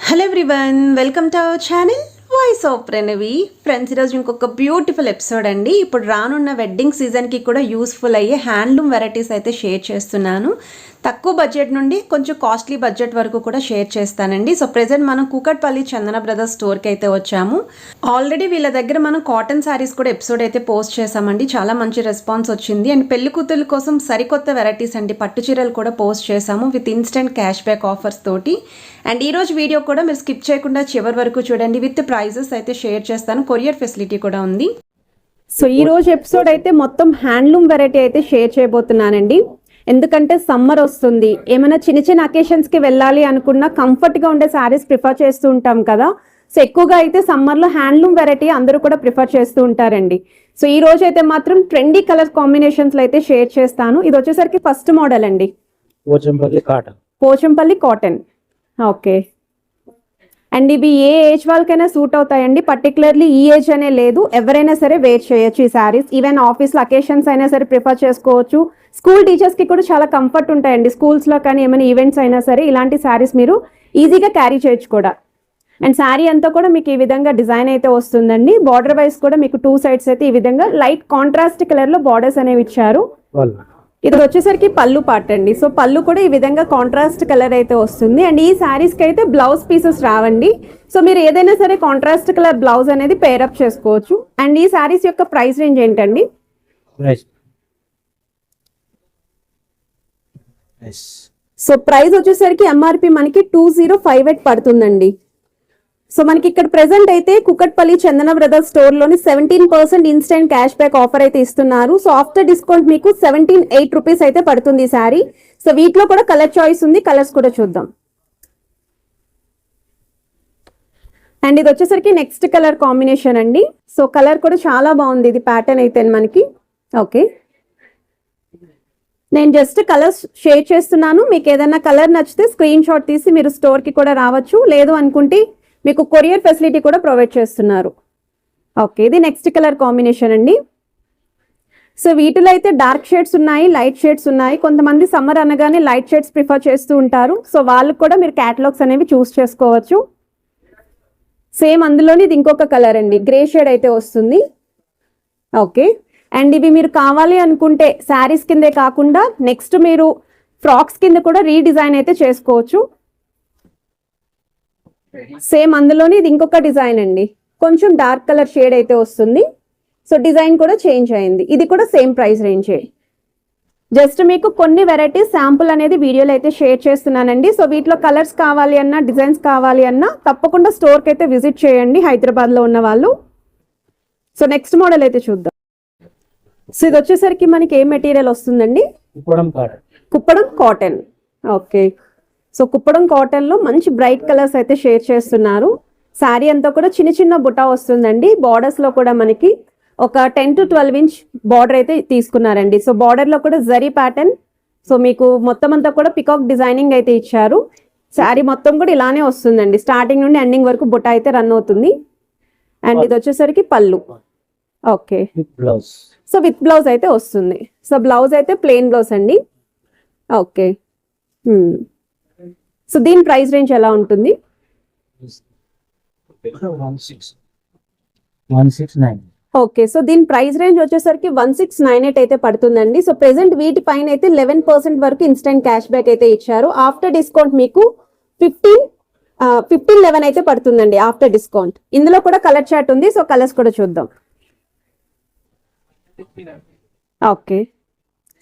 Hello everyone, welcome to our channel voice of Pranavi. Friends, ఈరోజు ఇంకొక beautiful episode అండి. ఇప్పుడు రానున్న వెడ్డింగ్ సీజన్కి కూడా యూస్ఫుల్ అయ్యే హ్యాండ్లూమ్ వెరైటీస్ అయితే షేర్ చేస్తున్నాను. తక్కువ బడ్జెట్ నుండి కొంచెం కాస్ట్లీ బడ్జెట్ వరకు కూడా షేర్ చేస్తానండి. సో ప్రెజెంట్ మనం కూకట్పల్లి చందన బ్రదర్స్ స్టోర్కి అయితే వచ్చాము. ఆల్రెడీ వీళ్ళ దగ్గర మనం కాటన్ శారీస్ కూడా ఎపిసోడ్ అయితే పోస్ట్ చేసామండి. చాలా మంచి రెస్పాన్స్ వచ్చింది. అండ్ పెళ్లి కూతురు కోసం సరికొత్త వెరైటీస్ అండి, పట్టు చీరలు కూడా పోస్ట్ చేసాము with instant cash back offers తోటి. అండ్ ఈరోజు వీడియో కూడా మీరు స్కిప్ చేయకుండా చివరి వరకు చూడండి. విత్ ప్రైజెస్ అయితే షేర్ చేస్తాను. కొరియర్ ఫెసిలిటీ కూడా ఉంది. సో ఈ రోజు ఎపిసోడ్ అయితే మొత్తం హ్యాండ్లూమ్ వెరైటీ అయితే షేర్ చేయబోతున్నానండి. ఎందుకంటే సమ్మర్ వస్తుంది, ఏమైనా చిన్న చిన్న అకేషన్స్కి వెళ్ళాలి అనుకున్నా కంఫర్ట్గా ఉండే శారీస్ ప్రిఫర్ చేస్తూ ఉంటాం కదా. సో ఎక్కువగా అయితే సమ్మర్లో హ్యాండ్లూమ్ వెరైటీ అందరూ కూడా ప్రిఫర్ చేస్తూ ఉంటారండి. సో ఈ రోజు అయితే మాత్రం ట్రెండీ కలర్ కాంబినేషన్స్లో అయితే షేర్ చేస్తాను. ఇది వచ్చేసరికి ఫస్ట్ మోడల్ అండి, పోచంపల్లి కాటన్. ఓకే, అండ్ ఇవి ఏ ఏజ్ వాళ్ళకైనా సూట్ అవుతాయండి. పర్టికులర్లీ ఈ ఏజ్ అనే లేదు, ఎవరైనా సరే వేర్ చేయొచ్చు ఈ శారీస్. ఈవెన్ ఆఫీస్లో అకేషన్స్ అయినా సరే ప్రిఫర్ చేసుకోవచ్చు. స్కూల్ టీచర్స్కి కూడా చాలా కంఫర్ట్ ఉంటాయండి. స్కూల్స్లో కానీ ఏమైనా ఈవెంట్స్ అయినా సరే ఇలాంటి శారీస్ మీరు ఈజీగా క్యారీ చేయొచ్చు కూడా. అండ్ శారీ అంతా కూడా మీకు ఈ విధంగా డిజైన్ అయితే వస్తుందండి. బార్డర్ వైజ్ కూడా మీకు టూ సైడ్స్ అయితే ఈ విధంగా లైట్ కాంట్రాస్ట్ కలర్లో బార్డర్స్ అనేవి ఇచ్చారు. ఇది వచ్చేసరికి పళ్ళు పార్ట్ అండి. సో పళ్ళు కూడా ఈ విధంగా కాంట్రాస్ట్ కలర్ అయితే వస్తుంది. అండ్ ఈ శారీస్కి అయితే బ్లౌజ్ పీసెస్ రావండి. సో మీరు ఏదైనా సరే కాంట్రాస్ట్ కలర్ బ్లౌజ్ అనేది పేరప్ చేసుకోవచ్చు. అండ్ ఈ శారీస్ యొక్క ప్రైస్ రేంజ్ ఏంటండి? సో ప్రైస్ వచ్చేసరికి ఎంఆర్పి మనకి 2058 పడుతుందండి. సో మనకి ఇక్కడ ప్రెసెంట్ అయితే కుకట్పల్లి చందన బ్రదర్స్ స్టోర్ లోని 17% ఇన్స్టెంట్ క్యాష్ బ్యాక్ ఆఫర్ అయితే ఇస్తున్నారు. సో ఆఫ్టర్ డిస్కౌంట్ మీకు 178 రూపీస్ అయితే పడుతుంది ఈ శారీ. సో వీటిలో కూడా కలర్ చాయిస్ ఉంది, కలర్స్ కూడా చూద్దాం. అండ్ ఇది వచ్చేసరికి నెక్స్ట్ కలర్ కాంబినేషన్ అండి. సో కలర్ కూడా చాలా బాగుంది. ఇది ప్యాటర్న్ అయితే మనకి. ఓకే, నేను జస్ట్ కలర్స్ షేర్ చేస్తున్నాను. మీకు ఏదైనా కలర్ నచ్చితే స్క్రీన్ షాట్ తీసి మీరు స్టోర్కి కూడా రావచ్చు. లేదు అనుకుంటే మీకు కొరియర్ ఫెసిలిటీ కూడా ప్రొవైడ్ చేస్తున్నారు. ఓకే, ఇది నెక్స్ట్ కలర్ కాంబినేషన్ అండి. సో వీటిలో అయితే డార్క్ షేడ్స్ ఉన్నాయి, లైట్ షేడ్స్ ఉన్నాయి. కొంతమంది సమ్మర్ అనగానే లైట్ షేడ్స్ ప్రిఫర్ చేస్తూ ఉంటారు. సో వాళ్ళకు కూడా మీరు క్యాటలాగ్స్ అనేవి చూస్ చేసుకోవచ్చు. సేమ్ అందులోని ఇది ఇంకొక కలర్ అండి, గ్రే షేడ్ అయితే వస్తుంది. ఓకే, అండ్ ఇవి మీరు కావాలి అనుకుంటే శారీస్ కిందే కాకుండా నెక్స్ట్ మీరు ఫ్రాక్స్ కింద కూడా రీడిజైన్ అయితే చేసుకోవచ్చు. సేమ్ అందులోని ఇది ఇంకొక డిజైన్ అండి, కొంచెం డార్క్ కలర్ షేడ్ అయితే వస్తుంది. సో డిజైన్ కూడా చేంజ్ అయింది. ఇది కూడా సేమ్ ప్రైస్ రేంజే. జస్ట్ మీకు కొన్ని వెరైటీస్ శాంపుల్ అనేది వీడియోలో అయితే షేర్ చేస్తున్నానండి. సో వీటిలో కలర్స్ కావాలి అన్నా, డిజైన్స్ కావాలి అన్నా తప్పకుండా స్టోర్కి అయితే విజిట్ చేయండి హైదరాబాద్లో ఉన్న వాళ్ళు. సో నెక్స్ట్ మోడల్ అయితే చూద్దాం. సో ఇది వచ్చేసరికి మనకి ఏ మెటీరియల్ వస్తుందండి? Kuppadam cotton. Okay, so Kuppadam cotton లో మంచి బ్రైట్ కలర్స్ అయితే షేర్ చేస్తున్నారు. శారీ అంతా కూడా చిన్న చిన్న బుటా వస్తుందండి. బార్డర్స్ లో కూడా మనకి ఒక 10 to 12 ఇంచ్ బార్డర్ అయితే తీసుకున్నారండి. సో బార్డర్ లో కూడా జరీ ప్యాటర్న్. సో మీకు మొత్తం అంతా కూడా పికాక్ డిజైనింగ్ అయితే ఇచ్చారు. శారీ మొత్తం కూడా ఇలానే వస్తుందండి, స్టార్టింగ్ నుండి ఎండింగ్ వరకు బుటా అయితే రన్ అవుతుంది. అండ్ ఇది వచ్చేసరికి పళ్ళు. ఓకే, సో విత్ బ్లౌజ్ అయితే వస్తుంది. సో బ్లౌజ్ అయితే ప్లెయిన్ బ్లౌజ్ అండి. ఓకే, సో దీని ప్రైస్ రేంజ్ ఎలా ఉంటుంది? 169. ఓకే, సో దీని ప్రైస్ రేంజ్ వచ్చేసరికి 1698 అయితే పడుతుందండి. సో ప్రెసెంట్ వీటి పైన అయితే 11% వరకు ఇన్స్టెంట్ క్యాష్ బ్యాక్ అయితే ఇచ్చారు. ఆఫ్టర్ డిస్కౌంట్ మీకు 1511 అయితే పడుతుందండి ఆఫ్టర్ డిస్కౌంట్. ఇందులో కూడా కలర్ చార్ట్ ఉంది. సో కలర్స్ కూడా చూద్దాం. ఓకే,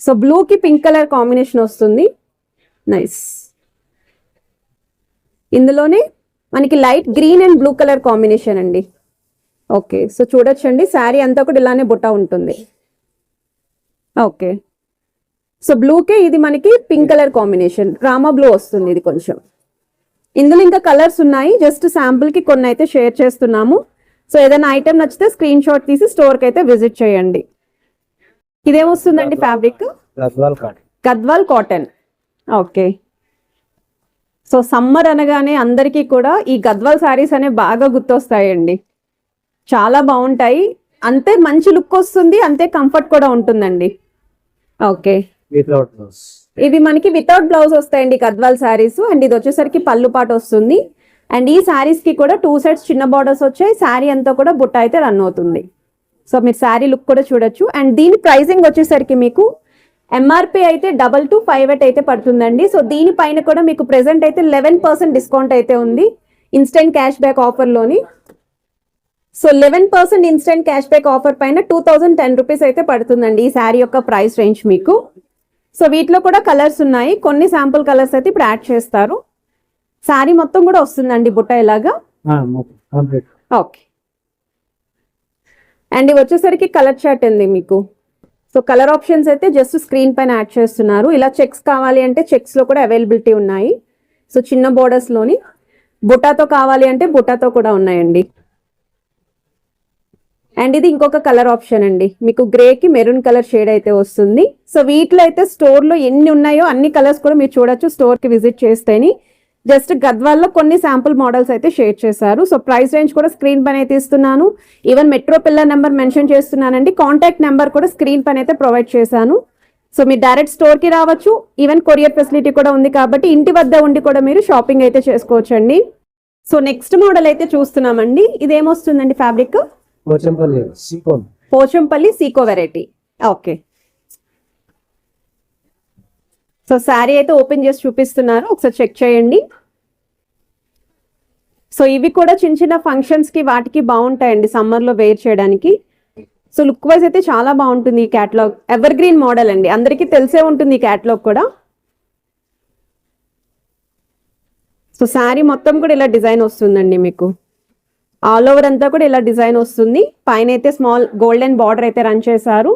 సో బ్లూకి పింక్ కలర్ కాంబినేషన్ వస్తుంది. నైస్. ఇందులోనే మనకి light green and blue colour combination అండి. ఓకే, సో చూడొచ్చండి శారీ అంతా కూడా ఇలానే బుట్ట ఉంటుంది. ఓకే, సో బ్లూకే ఇది మనకి pink colour combination, Rama blue వస్తుంది ఇది కొంచెం. ఇందులో ఇంకా కలర్స్ ఉన్నాయి, జస్ట్ శాంపుల్కి కొన్ని అయితే షేర్ చేస్తున్నాము. సో ఏదైనా ఐటమ్ నచ్చితే స్క్రీన్ షాట్ తీసి స్టోర్కి అయితే విజిట్ చేయండి. ఇదేమొస్తుందండి fabric? Gadwal cotton. Okay, so summer అనగానే అందరికీ కూడా ఈ గద్వాల్ శారీస్ అనేవి బాగా గుర్తొస్తాయండి. చాలా బాగుంటాయి, అంతే మంచి లుక్ వస్తుంది, అంతే కంఫర్ట్ కూడా ఉంటుందండి. ఓకే, ఇవి మనకి వితౌట్ బ్లౌజ్ వస్తాయండి గద్వాల్ శారీస్. అండ్ ఇది వచ్చేసరికి పళ్ళు పాటు వస్తుంది. అండ్ ఈ శారీస్ కి కూడా 2 సెట్స్ చిన్న బార్డర్స్ వచ్చాయి. శారీ అంతా కూడా బుట్ట అయితే రన్ అవుతుంది. సో మీరు శారీ లుక్ కూడా చూడొచ్చు. అండ్ దీని ప్రైసింగ్ వచ్చేసరికి మీకు ఎంఆర్పి అయితే 2258 అయితే పడుతుందండి. సో దీనిపైన కూడా మీకు ప్రెసెంట్ అయితే 11% డిస్కౌంట్ అయితే ఉంది ఇన్స్టెంట్ క్యాష్ బ్యాక్ ఆఫర్లోని. So 11% instant cash back offer పైన 2010 రూపీస్ అయితే పడుతుందండి ఈ శారీ యొక్క ప్రైస్ రేంజ్ మీకు. సో వీటిలో కూడా కలర్స్ ఉన్నాయి. కొన్ని శాంపుల్ కలర్స్ అయితే ఇప్పుడు యాడ్ చేస్తారు. శారీ మొత్తం కూడా వస్తుందండి బుట్ట ఇలాగా. ఓకే. అండ్ ఇవి వచ్చేసరికి కలర్ చార్ట్ ఉంది మీకు. సో కలర్ ఆప్షన్స్ అయితే జస్ట్ స్క్రీన్ పైన యాడ్ చేస్తున్నారు. ఇలా చెక్స్ కావాలి అంటే చెక్స్ లో కూడా అవైలబిలిటీ ఉన్నాయి. సో చిన్న బోర్డర్స్ లోని బుటాతో కావాలి అంటే బుటాతో కూడా ఉన్నాయండి. అండ్ ఇది ఇంకొక కలర్ ఆప్షన్ అండి, మీకు గ్రే కి మెరూన్ కలర్ షేడ్ అయితే వస్తుంది. సో వీటిలో అయితే స్టోర్ లో ఎన్ని ఉన్నాయో అన్ని కలర్స్ కూడా మీరు చూడొచ్చు స్టోర్ కి విజిట్ చేస్తేని. జస్ట్ గద్వాల్లో కొన్ని శాంపుల్ మోడల్స్ అయితే షేర్ చేశారు. సో ప్రైస్ రేంజ్ కూడా స్క్రీన్ పైన అయితే ఇస్తున్నాను. Even metro pillar number mention చేస్తున్నానండి. కాంటాక్ట్ నెంబర్ కూడా స్క్రీన్ పైన అయితే ప్రొవైడ్ చేశాను. సో మీరు డైరెక్ట్ స్టోర్ కి రావచ్చు. ఈవెన్ కొరియర్ ఫెసిలిటీ కూడా ఉంది కాబట్టి ఇంటి వద్ద ఉండి కూడా మీరు షాపింగ్ అయితే చేసుకోవచ్చండి. సో నెక్స్ట్ మోడల్ అయితే చూస్తున్నామండి. ఇదేమొస్తుందండి ఫ్యాబ్రిక్? పోచంపల్లి సీకో వెరైటీ. ఓకే. సో శారీ అయితే ఓపెన్ చేసి చూపిస్తున్నారు, ఒకసారి చెక్ చేయండి. సో ఇవి కూడా చిన్న చిన్న ఫంక్షన్స్ కి వాటికి బాగుంటాయండి సమ్మర్ లో వేర్ చేయడానికి. సో లుక్ వైజ్ అయితే చాలా బాగుంటుంది ఈ క్యాటలాగ్. ఎవర్ గ్రీన్ మోడల్ అండి, అందరికీ తెలిసే ఉంటుంది ఈ క్యాటలాగ్ కూడా. సో శారీ మొత్తం కూడా ఇలా డిజైన్ వస్తుందండి మీకు. ఆల్ ఓవర్ అంతా కూడా ఇలా డిజైన్ వస్తుంది. పైన అయితే స్మాల్ గోల్డెన్ బార్డర్ అయితే రన్ చేశారు.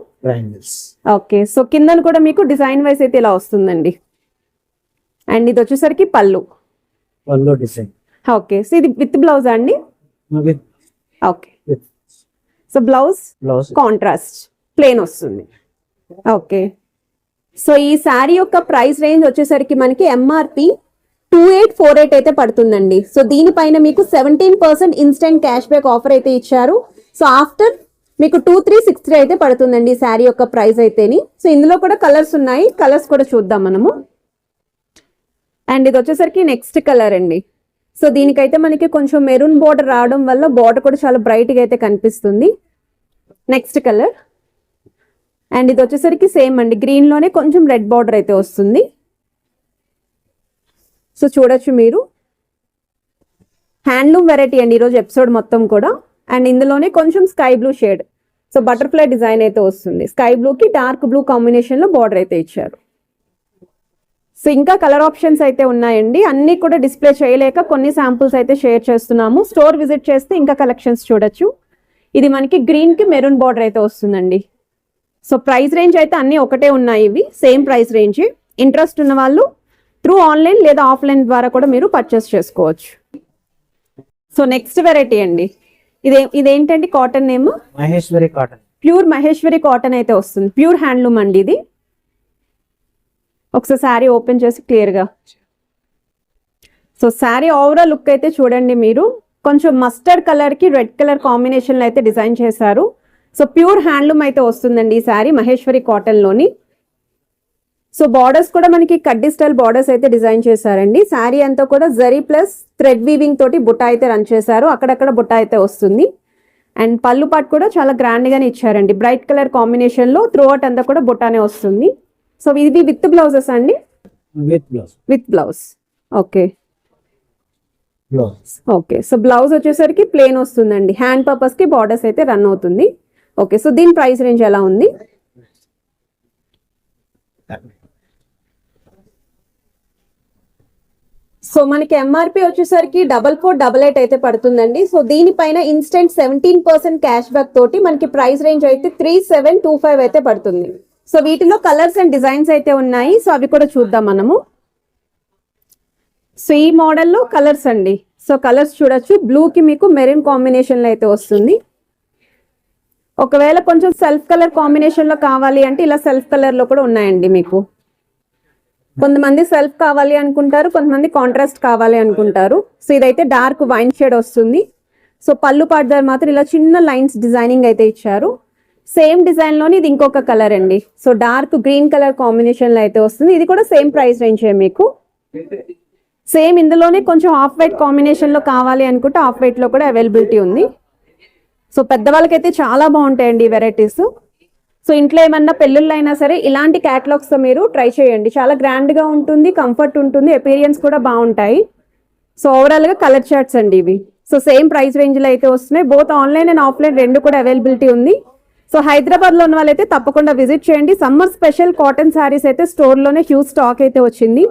ఓకే. సో కిందను కూడా మీకు డిజైన్ వైజ్ అయితే ఇలా వస్తుందండి. అండ్ ఇది వచ్చేసరికి పళ్ళు డిజైన్. ఓకే. సో ఇది విత్ బ్లౌజ్ అండి? Okay. So blouse contrast plain వస్తుంది. ఓకే. సో ఈ శారీ యొక్క ప్రైస్ రేంజ్ వచ్చేసరికి మనకి ఎంఆర్పి 2848 అయితే పడుతుందండి. సో దీనిపైన మీకు 17% ఇన్స్టెంట్ క్యాష్ బ్యాక్ ఆఫర్ అయితే ఇచ్చారు. సో ఆఫ్టర్ మీకు 2363 అయితే పడుతుందండి ఈ శారీ యొక్క ప్రైస్ అయితేని. సో ఇందులో కూడా కలర్స్ ఉన్నాయి, కలర్స్ కూడా చూద్దాం మనము. అండ్ ఇది వచ్చేసరికి నెక్స్ట్ కలర్ అండి. సో దీనికైతే మనకి కొంచెం మెరూన్ బోర్డర్ రావడం వల్ల బోర్డర్ కూడా చాలా బ్రైట్ గా అయితే కనిపిస్తుంది. Next colour. అండ్ ఇది వచ్చేసరికి సేమ్ అండి, గ్రీన్ లోనే కొంచెం రెడ్ బార్డర్ అయితే వస్తుంది. సో చూడొచ్చు మీరు, హ్యాండ్లూమ్ వెరైటీ అండి ఈరోజు ఎపిసోడ్ మొత్తం కూడా. అండ్ ఇందులోనే కొంచెం sky blue shade, so butterfly design అయితే వస్తుంది. స్కై బ్లూ కి డార్క్ బ్లూ కాంబినేషన్ లో బార్డర్ అయితే ఇచ్చారు. సో ఇంకా కలర్ ఆప్షన్స్ అయితే ఉన్నాయండి, అన్ని కూడా డిస్ప్లే చేయలేక కొన్ని శాంపుల్స్ అయితే షేర్ చేస్తున్నాము. స్టోర్ విజిట్ చేస్తే ఇంకా కలెక్షన్స్ చూడొచ్చు. ఇది మనకి గ్రీన్ కి మెరూన్ బార్డర్ అయితే వస్తుందండి. సో ప్రైస్ రేంజ్ అయితే అన్ని ఒకటే ఉన్నాయి, ఇవి సేమ్ ప్రైస్ రేంజ్. ఇంట్రెస్ట్ ఉన్న వాళ్ళు త్రూ ఆన్లైన్ లేదా ఆఫ్లైన్ ద్వారా కూడా మీరు పర్చేస్ చేసుకోవచ్చు. సో నెక్స్ట్ వెరైటీ అండి, ఇదేంటండి cotton name? Maheshwari cotton. Pure Maheshwari cotton అయితే వస్తుంది. ప్యూర్ హ్యాండ్లూమ్ అండి ఇది. ఒకసారి శారీ ఓపెన్ చేసి క్లియర్ గా. సో శారీ ఓవరాల్ లుక్ అయితే చూడండి మీరు, కొంచెం మస్టర్డ్ కలర్ కి రెడ్ కలర్ కాంబినేషన్ లో అయితే డిజైన్ చేశారు. సో ప్యూర్ హ్యాండ్లూమ్ అయితే వస్తుందండి ఈ శారీ మహేశ్వరి కాటన్ లోని. సో బార్డర్స్ కూడా మనకి కడ్డీ స్టైల్ బార్డర్స్ అయితే డిజైన్ చేశారండి. శారీ అంతా కూడా జరీ ప్లస్ థ్రెడ్ వీవింగ్ తోటి బుట్ట అయితే రన్ చేశారు, అక్కడక్కడ బుట్ట అయితే వస్తుంది. అండ్ పళ్ళు పాటు కూడా చాలా గ్రాండ్ గానే ఇచ్చారండి, బ్రైట్ కలర్ కాంబినేషన్ లో త్రూ అవుట్ అంతా కూడా బుట్టానే వస్తుంది. సో ఇది విత్ బ్లౌజెస్ అండి? With blouse. Okay. Okay. So blouse వచ్చేసరికి ప్లేన్ వస్తుందండి, హ్యాండ్ పర్పస్ కి బార్డర్స్ అయితే రన్ అవుతుంది. ఓకే. సో దీని ప్రైస్ రేంజ్ ఎలా ఉంది? సో మనకి ఎంఆర్పి వచ్చేసరికి 4488 అయితే పడుతుందండి. సో దీనిపైన ఇన్స్టెంట్ 17% క్యాష్ బ్యాక్ తోటి మనకి ప్రైస్ రేంజ్ అయితే 3725 అయితే పడుతుంది. సో వీటిలో కలర్స్ అండ్ డిజైన్స్ అయితే ఉన్నాయి, సో అవి కూడా చూద్దాం మనము. సో ఈ మోడల్లో కలర్స్ అండి. సో కలర్స్ చూడొచ్చు, బ్లూ కి మీకు మెరూన్ కాంబినేషన్ లో అయితే వస్తుంది. ఒకవేళ కొంచెం సెల్ఫ్ కలర్ కాంబినేషన్ లో కావాలి అంటే ఇలా సెల్ఫ్ కలర్ లో కూడా ఉన్నాయండి మీకు. కొంతమంది సెల్ఫ్ కావాలి అనుకుంటారు, కొంతమంది కాంట్రాస్ట్ కావాలి అనుకుంటారు. సో ఇదైతే డార్క్ వైన్ షేడ్ వస్తుంది. సో పళ్ళు పాటు దగ్గర మాత్రం ఇలా చిన్న లైన్స్ డిజైనింగ్ అయితే ఇచ్చారు. సేమ్ డిజైన్ లోని ఇది ఇంకొక కలర్ అండి. So dark green colour combination లో అయితే వస్తుంది. ఇది కూడా సేమ్ ప్రైస్ రేంజ్ మీకు. సేమ్ ఇందులోనే కొంచెం ఆఫ్ వైట్ కాంబినేషన్ లో కావాలి అనుకుంటే ఆఫ్ వైట్ లో కూడా అవైలబిలిటీ ఉంది. సో పెద్దవాళ్ళకైతే చాలా బాగుంటాయండి ఈ వెరైటీస్. సో ఇంట్లో ఏమన్నా పెళ్ళిళ్ళు అయినా సరే ఇలాంటి క్యాటలాగ్స్ తో మీరు ట్రై చేయండి. చాలా గ్రాండ్ గా ఉంటుంది, కంఫర్ట్ ఉంటుంది, అపీరియన్స్ కూడా బాగుంటాయి. సో ఓవరాల్ గా కలర్ చార్ట్స్ అండి ఇవి. సో సేమ్ ప్రైస్ రేంజ్ లో అయితే వస్తున్నాయి. బోత్ ఆన్లైన్ అండ్ ఆఫ్లైన్ రెండు కూడా అవైలబిలిటీ ఉంది. సో హైదరాబాద్ లో ఉన్న వాళ్ళైతే తప్పకుండా విజిట్ చేయండి. సమ్మర్ స్పెషల్ కాటన్ శారీస్ అయితే స్టోర్ లోనే హ్యూజ్ స్టాక్ అయితే వచ్చింది.